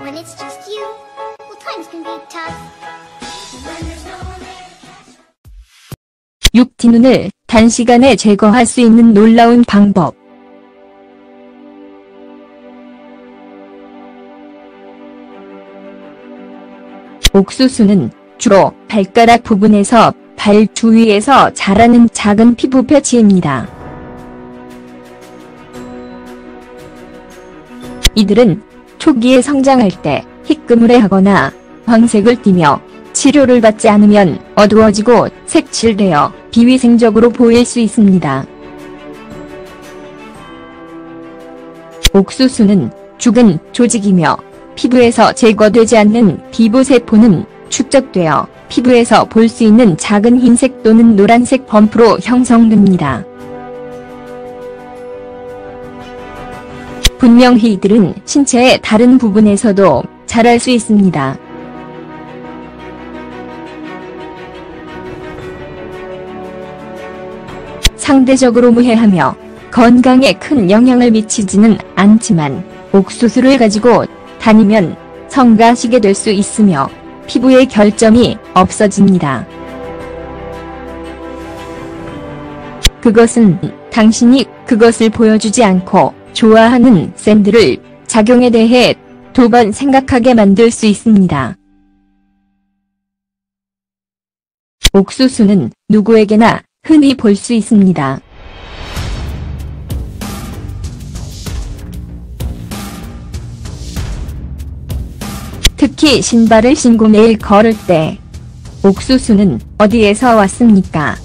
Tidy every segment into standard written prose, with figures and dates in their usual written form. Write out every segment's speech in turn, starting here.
When it's just you, well, times can be tough. When there's no one there to catch up. 육티눈을 단시간에 제거할 수 있는 놀라운 방법. 옥수수는 주로 발가락 부분에서 발 주위에서 자라는 작은 피부 패치입니다. 이들은 초기에 성장할 때 희끄무레하거나 황색을 띠며 치료를 받지 않으면 어두워지고 색칠되어 비위생적으로 보일 수 있습니다. 옥수수는 죽은 조직이며 피부에서 제거되지 않는 피부세포는 축적되어 피부에서 볼 수 있는 작은 흰색 또는 노란색 범프로 형성됩니다. 분명히 이들은 신체의 다른 부분에서도 자랄 수 있습니다. 상대적으로 무해하며 건강에 큰 영향을 미치지는 않지만 옥수수를 가지고 다니면 성가시게 될 수 있으며 피부의 결점이 없어집니다. 그것은 당신이 그것을 보여주지 않고 좋아하는 샌들을 작용에 대해 2번 생각하게 만들 수 있습니다. 옥수수는 누구에게나 흔히 볼 수 있습니다. 특히 신발을 신고 매일 걸을 때 옥수수는 어디에서 왔습니까?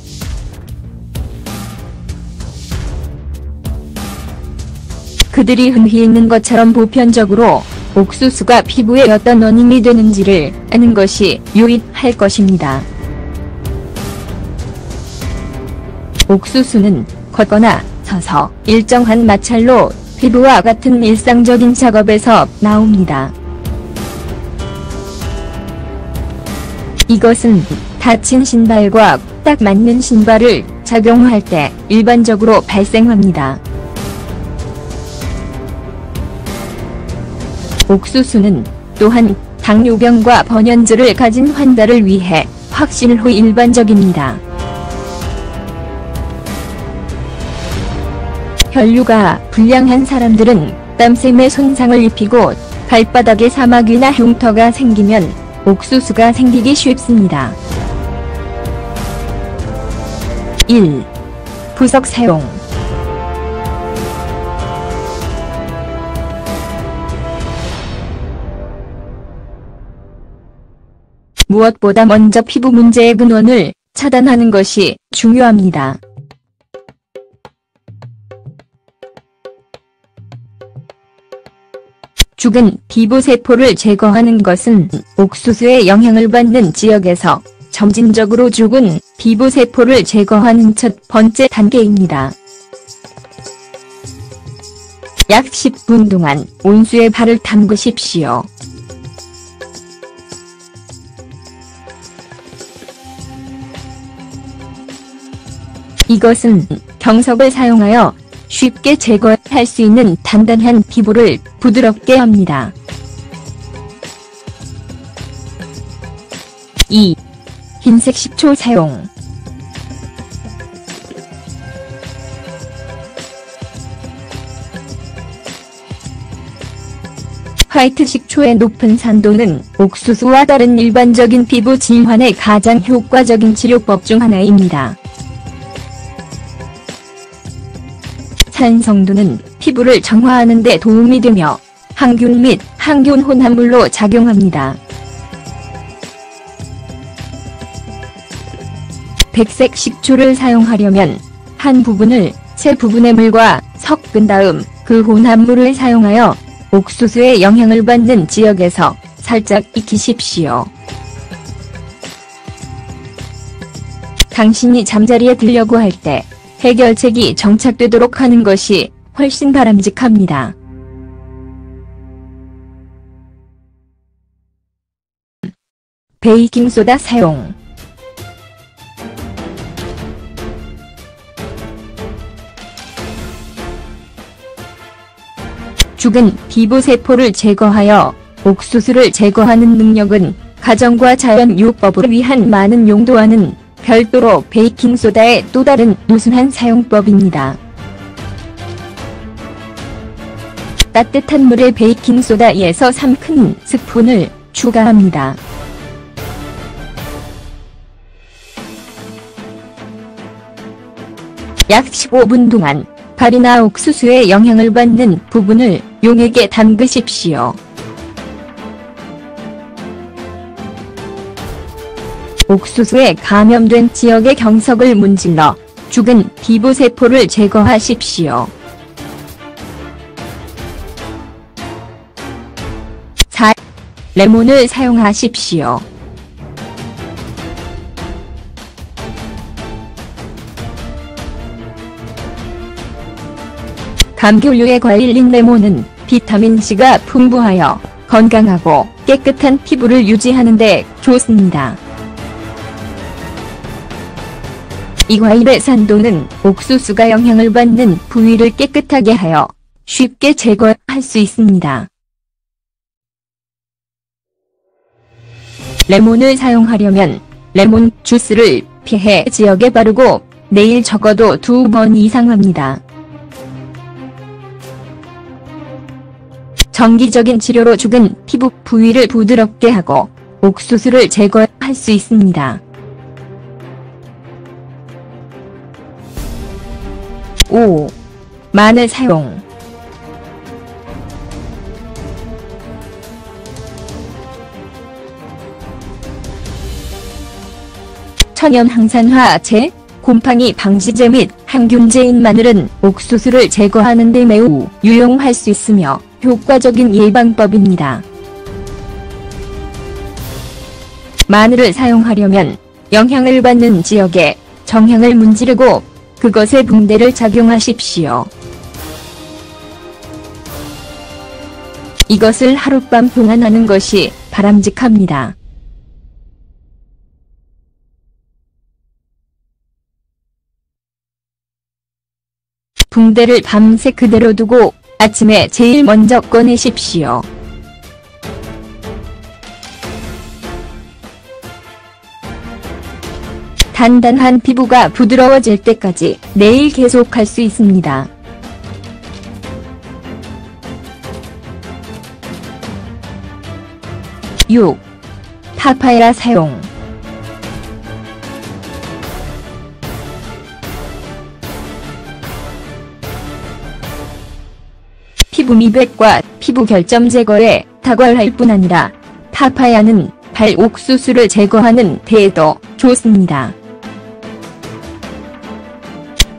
그들이 흔히 있는 것처럼 보편적으로 옥수수가 피부에 어떤 원인이 되는지를 아는 것이 유익할 것입니다. 옥수수는 걷거나 서서 일정한 마찰로 피부와 같은 일상적인 작업에서 나옵니다. 이것은 다친 신발과 딱 맞는 신발을 착용할 때 일반적으로 발생합니다. 옥수수는 또한 당뇨병과 번연증을 가진 환자를 위해 확신 후 일반적입니다. 혈류가 불량한 사람들은 땀샘에 손상을 입히고 발바닥에 사막이나 흉터가 생기면 옥수수가 생기기 쉽습니다. 1. 부석 사용. 무엇보다 먼저 피부 문제의 근원을 차단하는 것이 중요합니다. 죽은 피부세포를 제거하는 것은 옥수수의 영향을 받는 지역에서 점진적으로 죽은 피부세포를 제거하는 첫 번째 단계입니다. 약 10분 동안 온수에 발을 담그십시오. 이것은 경석을 사용하여 쉽게 제거할 수 있는 단단한 피부를 부드럽게 합니다. 2. 흰색 식초 사용. 화이트 식초의 높은 산도는 옥수수와 다른 일반적인 피부 질환에 가장 효과적인 치료법 중 하나입니다. 산 성도는 피부를 정화하는 데 도움이 되며 항균 및 항균 혼합물로 작용합니다. 백색 식초를 사용하려면 한 부분을 세 부분의 물과 섞은 다음 그 혼합물을 사용하여 옥수수의 영향을 받는 지역에서 살짝 익히십시오. 당신이 잠자리에 들려고 할 때 해결책이 정착되도록 하는 것이 훨씬 바람직합니다. 베이킹소다 사용. 죽은 피부세포를 제거하여 옥수수를 제거하는 능력은 가정과 자연유법을 위한 많은 용도와는 별도로 베이킹소다의 또 다른 우수한 사용법입니다. 따뜻한 물에 베이킹소다에서 3큰 스푼을 추가합니다. 약 15분 동안 발이나 옥수수의 영향을 받는 부분을 용액에 담그십시오. 옥수수에 감염된 지역의 경석을 문질러 죽은 피부세포를 제거하십시오. 4. 레몬을 사용하십시오. 감귤류의 과일인 레몬은 비타민C가 풍부하여 건강하고 깨끗한 피부를 유지하는 데 좋습니다. 이 과일의 산도는 옥수수가 영향을 받는 부위를 깨끗하게 하여 쉽게 제거할 수 있습니다. 레몬을 사용하려면 레몬 주스를 피해 지역에 바르고 매일 적어도 2번 이상 합니다. 정기적인 치료로 죽은 피부 부위를 부드럽게 하고 옥수수를 제거할 수 있습니다. 5. 마늘 사용. 천연 항산화제, 곰팡이 방지제 및 항균제인 마늘은 옥수수를 제거하는 데 매우 유용할 수 있으며 효과적인 예방법입니다. 마늘을 사용하려면 영향을 받는 지역에 정향을 문지르고 그것에 붕대를 착용하십시오. 이것을 하룻밤 동안 하는 것이 바람직합니다. 붕대를 밤새 그대로 두고 아침에 제일 먼저 꺼내십시오. 단단한 피부가 부드러워질 때까지 매일 계속할 수 있습니다. 6. 파파야 사용. 피부 미백과 피부 결점 제거에 탁월할 뿐 아니라 파파야는 발 옥수수를 제거하는 데에도 좋습니다.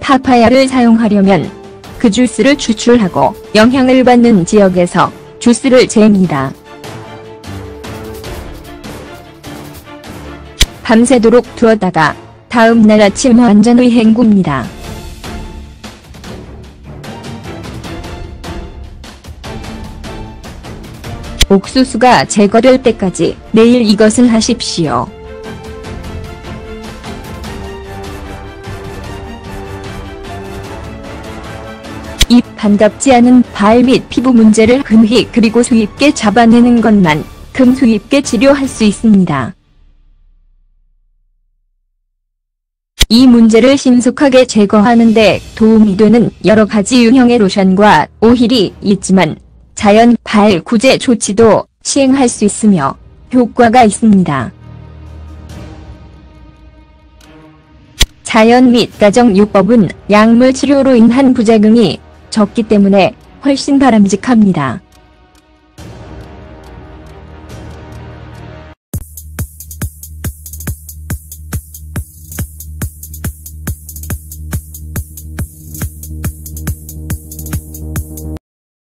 파파야를 사용하려면 그 주스를 추출하고 영향을 받는 지역에서 주스를 잽니다. 밤새도록 두었다가 다음 날 아침 완전히 헹굽니다. 옥수수가 제거될 때까지 매일 이것을 하십시오. 이 반갑지 않은 발 및 피부 문제를 금휘 그리고 수입게 잡아내는 것만큼 수입게 치료할 수 있습니다. 이 문제를 신속하게 제거하는 데 도움이 되는 여러 가지 유형의 로션과 오일이 있지만 자연 발 구제 조치도 시행할 수 있으며 효과가 있습니다. 자연 및 가정요법은 약물 치료로 인한 부작용이 적기 때문에 훨씬 바람직합니다.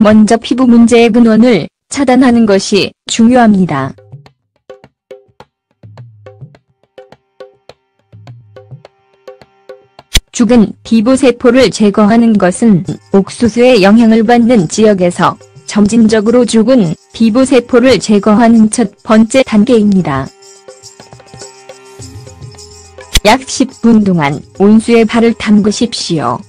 먼저 피부 문제의 근원을 차단하는 것이 중요합니다. 죽은 피부세포를 제거하는 것은 옥수수의 영향을 받는 지역에서 점진적으로 죽은 피부세포를 제거하는 첫 번째 단계입니다. 약 10분 동안 온수에 발을 담그십시오.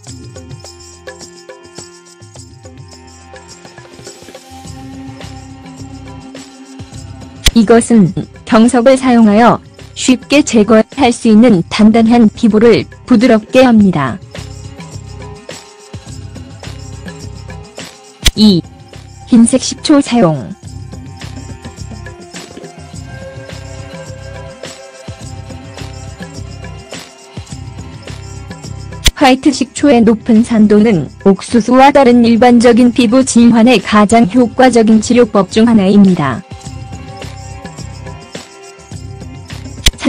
이것은 경석을 사용하여 쉽게 제거할 수 있는 단단한 피부를 부드럽게 합니다. 2. 흰색 식초 사용. 화이트 식초의 높은 산도는 옥수수와 다른 일반적인 피부 질환에 가장 효과적인 치료법 중 하나입니다.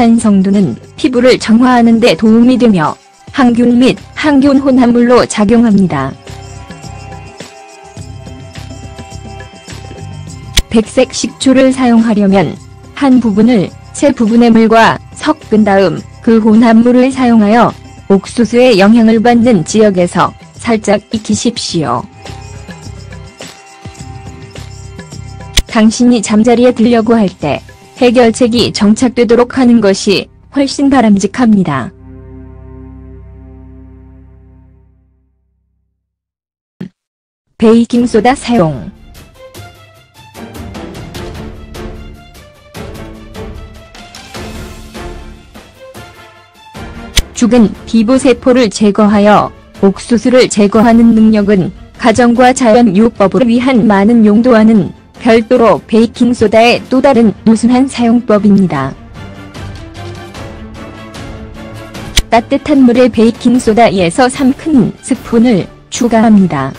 산성도는 피부를 정화하는 데 도움이 되며 항균 및 항균 혼합물로 작용합니다. 백색 식초를 사용하려면 한 부분을 세 부분의 물과 섞은 다음 그 혼합물을 사용하여 옥수수의 영향을 받는 지역에서 살짝 익히십시오. 당신이 잠자리에 들려고 할 때 해결책이 정착되도록 하는 것이 훨씬 바람직합니다. 베이킹소다 사용. 죽은 피부세포를 제거하여 옥수수를 제거하는 능력은 가정과 자연요법을 위한 많은 용도와는 별도로 베이킹소다의 또 다른 우수한 사용법입니다. 따뜻한 물에 베이킹소다 2에서 3큰 스푼을 추가합니다.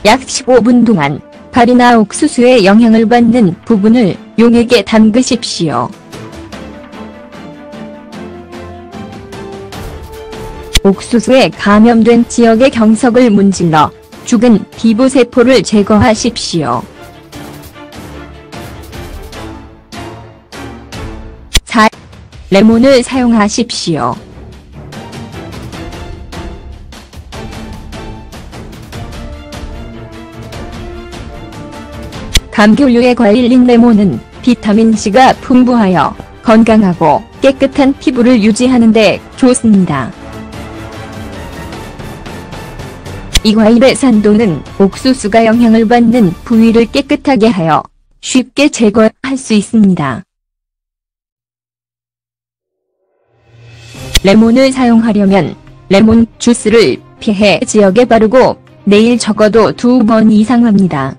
약 15분 동안 가리나 옥수수의 영향을 받는 부분을 용액에 담그십시오. 옥수수에 감염된 지역의 경석을 문질러 죽은 피부세포를 제거하십시오. 4. 레몬을 사용하십시오. 감귤류의 과일인 레몬은 비타민C가 풍부하여 건강하고 깨끗한 피부를 유지하는 데 좋습니다. 이 과일의 산도는 옥수수가 영향을 받는 부위를 깨끗하게 하여 쉽게 제거할 수 있습니다. 레몬을 사용하려면 레몬 주스를 피해 지역에 바르고 매일 적어도 2번 이상 합니다.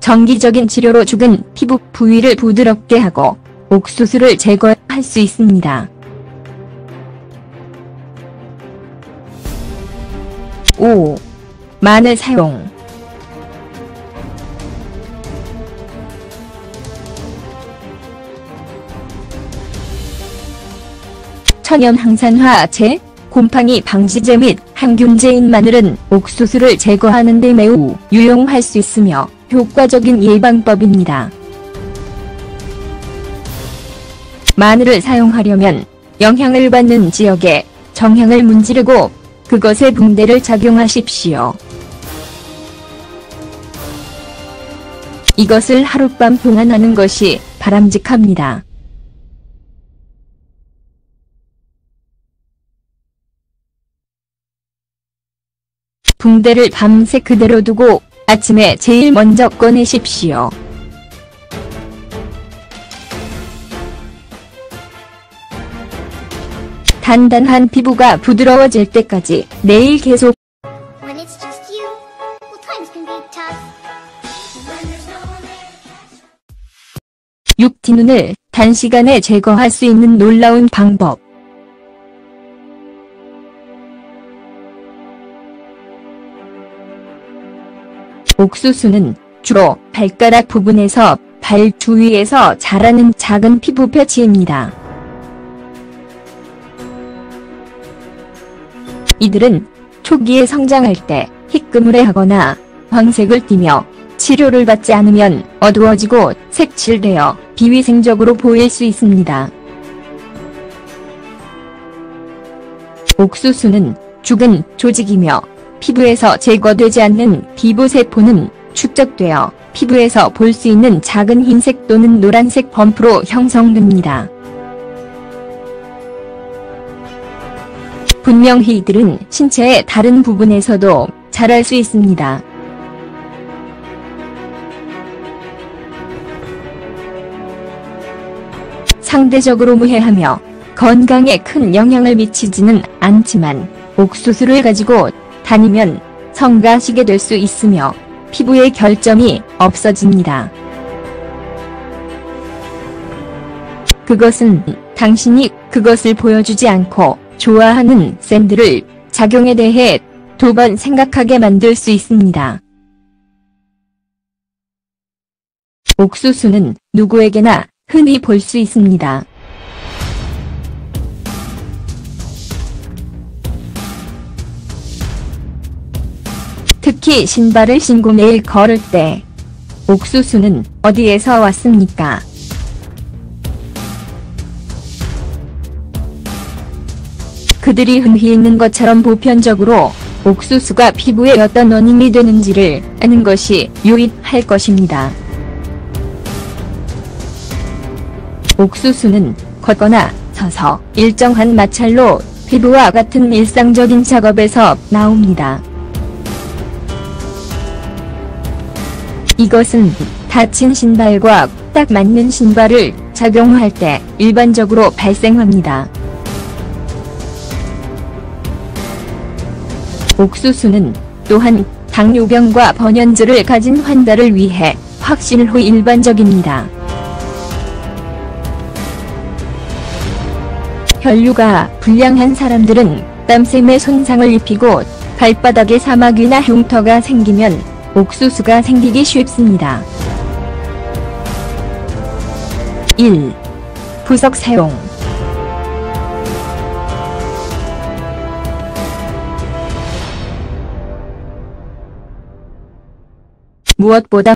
정기적인 치료로 죽은 피부 부위를 부드럽게 하고 옥수수를 제거할 수 있습니다. 5. 마늘 사용. 천연 항산화제, 곰팡이 방지제 및 항균제인 마늘은 옥수수를 제거하는 데 매우 유용할 수 있으며 효과적인 예방법입니다. 마늘을 사용하려면 영향을 받는 지역에 정향을 문지르고 그것에 붕대를 착용하십시오. 이것을 하룻밤 동안 하는 것이 바람직합니다. 붕대를 밤새 그대로 두고 아침에 제일 먼저 꺼내십시오. 단단한 피부가 부드러워질 때까지 매일 계속. When it's just you, well, times can be tough. When there's no one there to catch. 육티눈을 단시간에 제거할 수 있는 놀라운 방법. 옥수수는 주로 발가락 부분에서 발 주위에서 자라는 작은 피부 패치입니다. 이들은 초기에 성장할 때 희끄무레하거나 황색을 띠며 치료를 받지 않으면 어두워지고 색칠되어 비위생적으로 보일 수 있습니다. 옥수수는 죽은 조직이며 피부에서 제거되지 않는 피부세포는 축적되어 피부에서 볼 수 있는 작은 흰색 또는 노란색 범프로 형성됩니다. 분명히 이들은 신체의 다른 부분에서도 자랄 수 있습니다. 상대적으로 무해하며 건강에 큰 영향을 미치지는 않지만 옥수수를 가지고 다니면 성가시게 될 수 있으며 피부의 결점이 없어집니다. 그것은 당신이 그것을 보여주지 않고 좋아하는 샌들을 작용에 대해 2번 생각하게 만들 수 있습니다. 옥수수는 누구에게나 흔히 볼 수 있습니다. 특히 신발을 신고 매일 걸을 때 옥수수는 어디에서 왔습니까? 그들이 흔히 있는 것처럼 보편적으로 옥수수가 피부에 어떤 원인이 되는지를 아는 것이 유익할 것입니다. 옥수수는 걷거나 서서 일정한 마찰로 피부와 같은 일상적인 작업에서 나옵니다. 이것은 다친 신발과 딱 맞는 신발을 착용할 때 일반적으로 발생합니다. 옥수수는 또한 당뇨병과 번연증을 가진 환자를 위해 확신 후 일반적입니다. 혈류가 불량한 사람들은 땀샘에 손상을 입히고 발바닥에 사막이나 흉터가 생기면 옥수수가 생기기 쉽습니다. 1. 부석 사용. 무엇보다